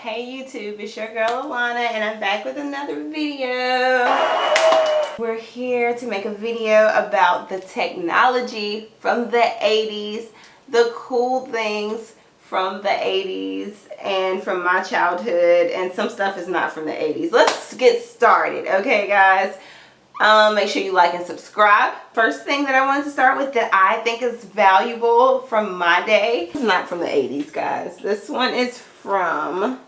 Hey YouTube, it's your girl Alana and I'm back with another video. We're here to make a video about the technology from the 80s, the cool things from the 80s and from my childhood, and some stuff is not from the 80s. Let's get started, okay guys? Make sure you like and subscribe. First thing that I wanted to start with that I think is valuable from my day. It's not from the 80s, guys. This one is from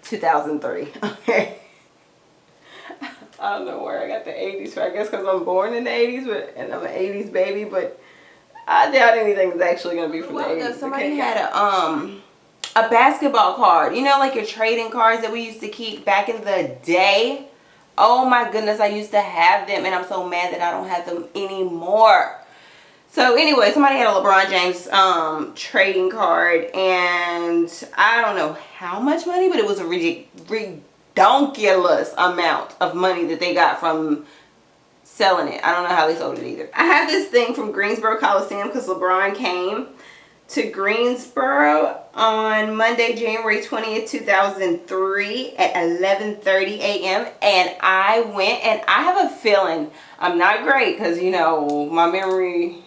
2003. Okay. I don't know where I got the 80s from. I guess because I'm born in the 80s and I'm an 80s baby, but I doubt anything is actually going to be from the 80s. Somebody had a basketball card. You know, like your trading cards that we used to keep back in the day? Oh my goodness, I used to have them and I'm so mad that I don't have them anymore. So anyway, somebody had a LeBron James trading card, and I don't know how much money, but it was a ridiculous amount of money that they got from selling it. I don't know how they sold it either. I have this thing from Greensboro Coliseum because LeBron came to Greensboro on Monday, January 20th, 2003 at 11:30 a.m. and I went, and I have a feeling, I'm not great because, you know, my memory,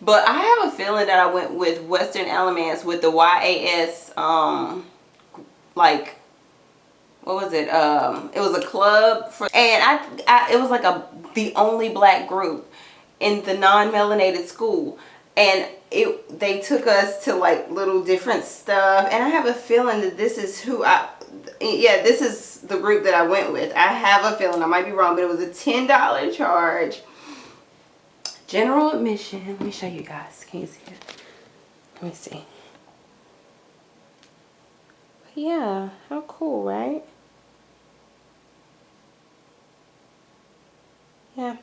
but I have a feeling that I went with Western Elements with the YAS, like, what was it? It was a club for, and it was like the only black group in the non-melanated school. And they took us to like little different stuff, and I have a feeling that this is this is the group that I went with. I have a feeling, I might be wrong, but it was a $10 charge. General admission. Let me show you guys. Can you see it? Let me see. Yeah, how cool, right? Yeah.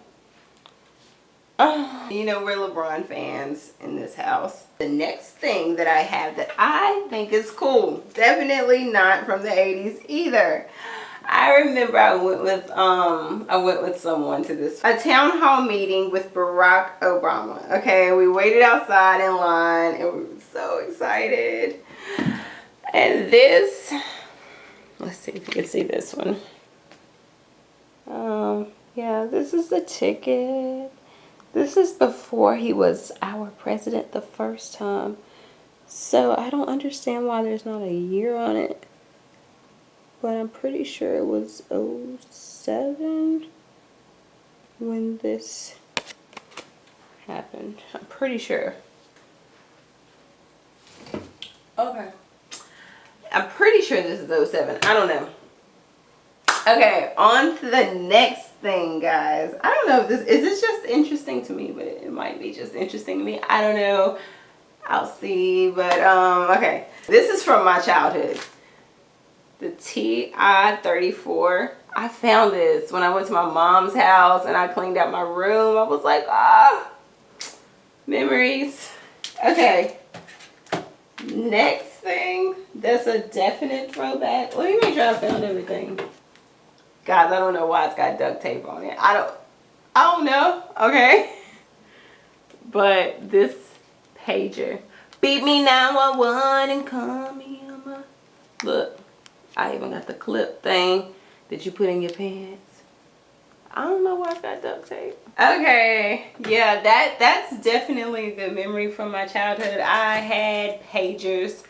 You know, we're LeBron fans in this house. The next thing that I have that I think is cool, definitely not from the 80s either. I remember I went with someone to a town hall meeting with Barack Obama. Okay, and we waited outside in line and we were so excited. And this, let's see if you can see this one. Yeah, this is the ticket. This is before he was our president the first time. So I don't understand why there's not a year on it. But I'm pretty sure it was 07 when this happened. I'm pretty sure. Okay. I'm pretty sure this is 07. I don't know. Okay, on to the next thing, guys. I don't know if this just interesting to me, but it might be just interesting to me. I don't know. I'll see. But okay. This is from my childhood. The TI-34. I found this when I went to my mom's house and I cleaned out my room. I was like, ah, memories. Okay. Next thing. That's a definite throwback. Let me make sure I found everything. Guys, I don't know why it's got duct tape on it. I don't know, okay? But this pager. Beat me 911 and call me on my... Look, I even got the clip thing that you put in your pants. I don't know why it's got duct tape. Okay, yeah, that's definitely a good memory from my childhood. I had pagers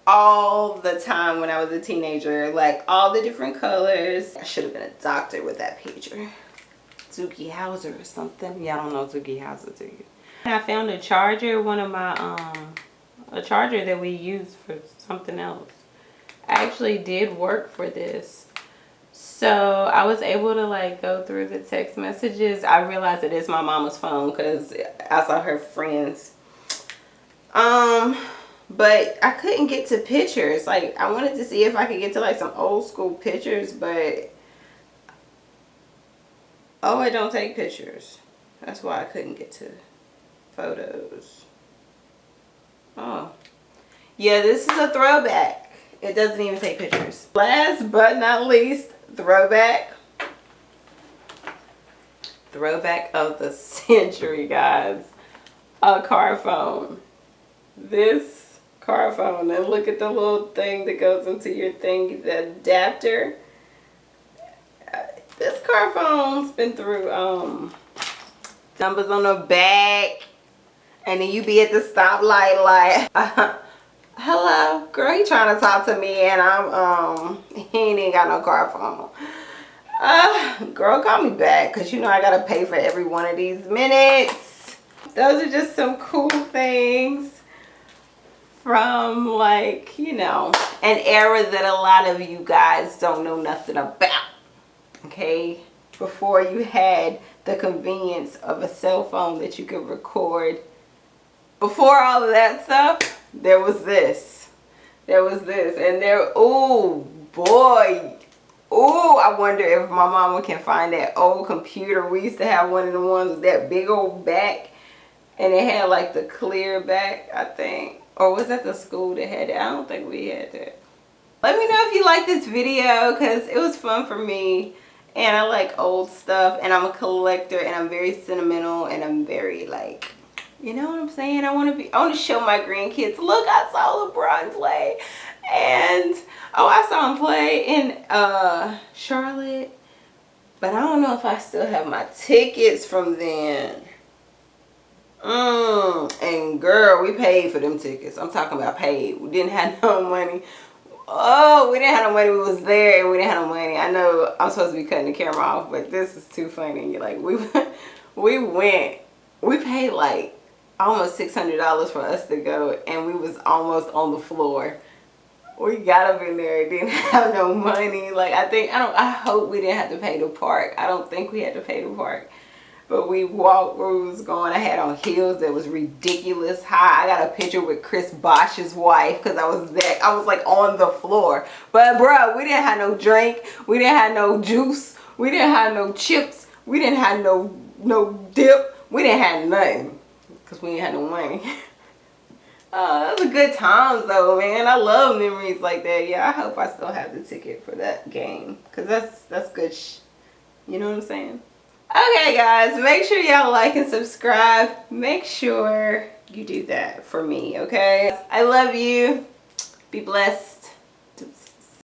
all the time when I was a teenager, like all the different colors. I should have been a doctor with that pager. Zuki Hauser or something. Yeah, I don't know Zuki Hauser to you. And I found a charger, one of my a charger that we used for something else. I actually did work for this, so I was able to like go through the text messages. I realized it is my mama's phone because I saw her friends. But I couldn't get to pictures. Like, I wanted to see if I could get to like some old school pictures, but oh, it don't take pictures. That's why I couldn't get to photos. Oh, yeah, this is a throwback. It doesn't even take pictures. Last but not least, throwback. Throwback of the century, guys. A car phone. This car phone. And look at the little thing that goes into your thing, the adapter. This car phone's been through numbers on the back. And then you be at the stoplight like, hello, girl, he trying to talk to me and he ain't got no car phone. Girl, call me back, because you know I gotta pay for every one of these minutes. Those are just some cool things from, like, you know, an era that a lot of you guys don't know nothing about. Okay, before you had the convenience of a cell phone that you could record. Before all of that stuff, there was this. There was this. And there, oh boy. Oh, I wonder if my mama can find that old computer. We used to have one of the ones with that big old back. And it had like the clear back, I think. Or was that the school that had it? I don't think we had that. Let me know if you like this video, because it was fun for me. And I like old stuff. And I'm a collector. And I'm very sentimental. And I'm very like... You know what I'm saying? I want to show my grandkids, look, I saw LeBron play. And, oh, I saw him play in Charlotte. But I don't know if I still have my tickets from then. And girl, we paid for them tickets. I'm talking about paid. We didn't have no money. Oh, we didn't have no money. We was there and we didn't have no money. I know I'm supposed to be cutting the camera off, but this is too funny. Like, we went. We paid like almost $600 for us to go, and we was almost on the floor. We got up in there and didn't have no money. Like, I hope we didn't have to pay to park. I don't think we had to pay to park. But we walked where we was going. I had on heels that was ridiculous high. I got a picture with Chris Bosh's wife, because I was like on the floor. But bro, we didn't have no drink. We didn't have no juice. We didn't have no chips. We didn't have no dip. We didn't have nothing. Because we ain't had no money. That was a good times though, man. I love memories like that. Yeah, I hope I still have the ticket for that game. Because that's good you know what I'm saying? Okay, guys. Make sure y'all like and subscribe. Make sure you do that for me, okay? I love you. Be blessed.